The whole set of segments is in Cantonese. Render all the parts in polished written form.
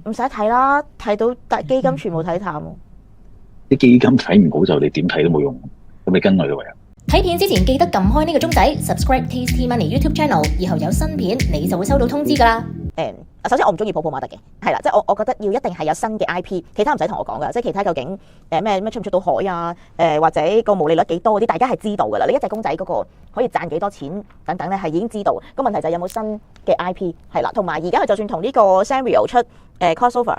唔使睇啦，睇到大基金全部睇淡喎。啲基金睇唔好就你點睇都冇用，咁你跟佢咯唯有。睇片之前記得撳開呢個鐘仔 ，subscribe Tasty Money YouTube Channel，以後有新片你就會收到通知㗎啦。首先我唔中意泡泡瑪特嘅，係啦，即係我覺得要一定係有新嘅 IP，其他唔使同我講噶，即係其他究竟咩出唔出到海啊，或者個毛利率幾多嗰啲，大家係知道噶啦。你一隻公仔嗰個可以賺幾多錢等等咧，係已經知道。個問題就係有冇新嘅 IP 係啦，同埋而家佢就算同呢個 Sanrio 出crossover，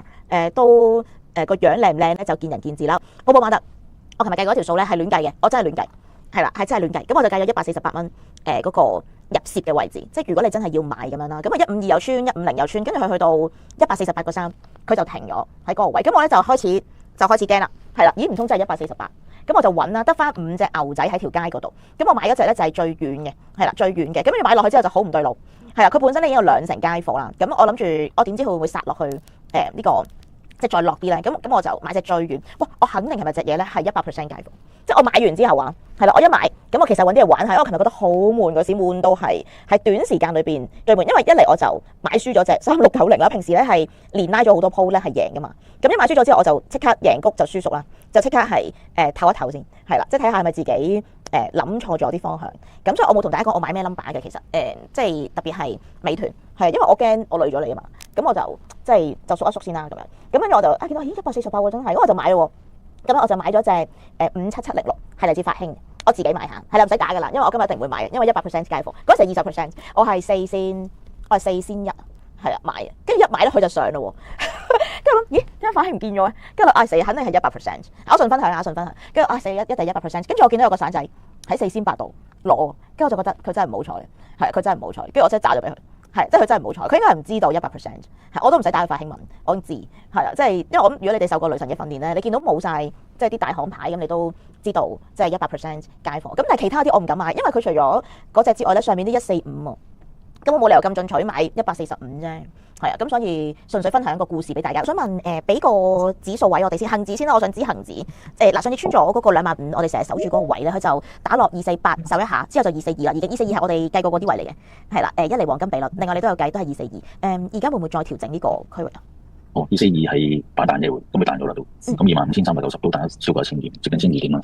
都個樣靚唔靚咧就見仁見智啦。泡泡瑪特，我琴日計嗰條數咧係亂計嘅，我真係亂計，係啦，係真係亂計。咁我就計咗148蚊嗰個入攝嘅位置，即係如果你真係要買咁樣啦，咁啊152又穿150又穿，跟住佢去到148個3，佢就停咗喺嗰個位。咁我咧就開始驚啦，係啦，咦唔通真係148？咁我就揾啦，得翻5隻牛仔喺條街嗰度。咁我買嗰隻咧就係最遠嘅，係啦，最遠嘅。咁跟住買落去之後就好唔對路，係啦，佢本身咧已經有2成街貨啦。咁我諗住我點知佢會唔會殺落去呢個即係再落啲咧？咁我就買隻最遠。哇！我肯定係咪隻嘢咧係100% 街貨？即係我買完之後啊，係啦，我一買咁我其實揾啲嘢玩下，因為我琴日覺得好悶嗰時，悶到係短時間裏邊最悶，因為一嚟我就買輸咗隻3690啦，平時咧係連拉咗好多鋪咧係贏噶嘛，咁一買輸咗之後我就即刻贏谷就輸熟啦，就即刻係唞一唞先，係啦，即係睇下係咪自己諗錯咗啲方向，咁所以我冇同大家講我買咩 number 嘅，其實即係特別係美團係因為我驚我累咗你啊嘛，咁我就即係就縮一縮先啦咁樣，咁跟住我就見到咦148喎真係，咁我就買喎。咁我就買咗隻57706，係嚟自法興，我自己買下，係啦唔使打噶啦，因為我今日一定唔會買嘅，因為100% 街貨，嗰時係20%，我係4仙1，係啦買嘅，跟住一買咧佢就上咯喎，跟住諗咦點解法興唔見咗嘅？跟住死肯定係100%，我順分享，跟住死一定100%，跟住我見到有個散仔喺4仙8度攞，跟住我就覺得佢真係唔好彩，係佢真係唔好彩，跟住我真係炸咗俾佢。係，即係佢真係唔好彩，佢應該係唔知道100%，係我都唔使打去發興文，我已經知，係啊，即係因為我諗如果你哋受過雷神嘅訓練咧，你見到冇晒即係啲大行牌咁，你都知道即係100% 街貨，咁但係其他啲我唔敢買，因為佢除咗嗰隻之外咧，上面啲145喎，咁我冇理由咁進取買145啫。係啊，咁所以純粹分享一個故事俾大家。我想問俾個指數位我哋先，恒指先啦，我想知恒指上次穿咗嗰個25000，我哋成日守住嗰個位咧，佢就打落248守一下，之後就242啦，已經242係我哋計過嗰啲位嚟嘅，係啦，一嚟黃金比率，另外你都有計都係242，而家會唔會再調整呢個區域啊？哦，242係反彈嘅喎，咁咪彈咗啦都，咁25390都彈咗超過1000點，接近1200點啦。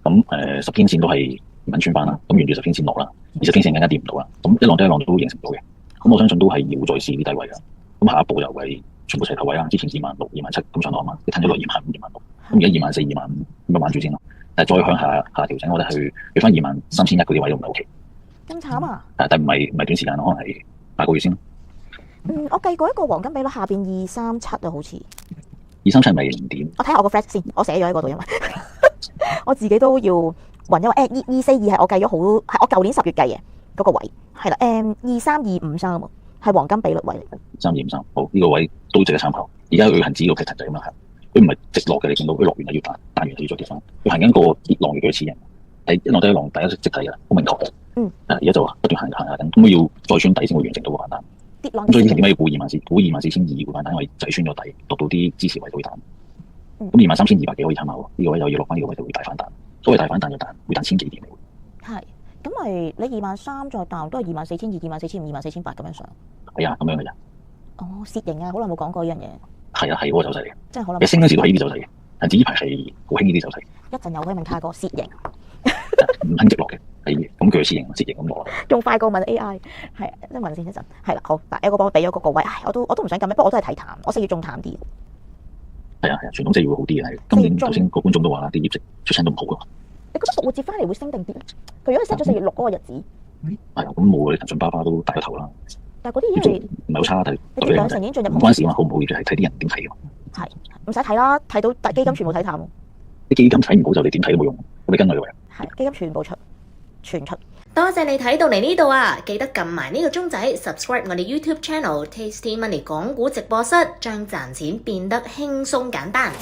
咁10天線都係唔肯穿翻啦，咁沿住10天線落啦，20天線更加跌唔到啦，咁一浪對一浪都形成到嘅，咁我相信都係要再試啲低位㗎。咁下一步又係全部齊頭位啦，之前26000、27000咁上落嘛，你褪咗落25000、26000，咁而家24000、25000咁咪玩住先咯。但係再向下調整，我哋去翻23100嗰啲位都唔係 OK。咁慘啊！但係唔係短時間，可能係8個月先咯。我計過一個黃金比率下邊237啊，好似237咪0點。我睇下我個 flash 先，我寫咗喺嗰度，因為我自己都要揾，因為242係我計咗好，係我舊年10月計嘅嗰個位，係啦，23253喎。係黃金比率位嚟嘅3253，好呢個位都值得參考。而家佢恒指個 pattern 就咁樣行，佢唔係直落嘅，你見到佢落完就要彈，彈完就要再跌翻。佢行緊個跌浪嘅似型，係一浪對一浪，大家識睇㗎啦，好明確嘅。而家就不斷行下緊，咁佢要再穿底先會完成到個反彈。跌浪。所以點解要估24200會反彈？因為就係穿咗底，落到啲支持位就會彈。咁23200幾可以參考喎，呢個位又要落翻呢個位就會大反彈。所謂大反彈就彈，會彈千幾點嘅。係。咁咪你23000再彈都係24200、24500、24800咁樣上。係啊，咁樣嘅咋。哦，楔形啊，好耐冇講過呢樣嘢。係啊，係嗰個走勢嚟嘅。真係好耐。你升嗰時都係呢啲走勢嘅，恒指呢排係好興呢啲走勢。一陣又可以問泰國楔形。唔肯直落嘅，係咁佢楔形咁落。仲快過問 AI，係即係問先一陣。係啦，好嗱，有個幫我俾咗嗰個位，我都唔想咁咩，不過我都係睇淡，我4月仲淡啲。係啊，傳統4月會好啲嘅，係今年頭先個觀眾都話啦，啲業績出親都唔好噶。你覺得復活節翻嚟會升定啲？佢如果 set 咗4月6嗰個日子，係啊，咁冇騰訊巴巴都大個頭啦。但係嗰啲因為唔係好差，但係你兩成已經進入唔關事嘛，好唔好嘅係睇啲人點睇嘅。係唔使睇啦，睇到基金全部睇淡。啲基金睇唔好就你點睇都冇用，咁你跟佢咯。係基金全部全出。多謝你睇到嚟呢度啊！記得撳埋呢個鐘仔 ，subscribe 我哋 YouTube Channel Tasty Money 港股直播室，將賺錢變得輕鬆簡單。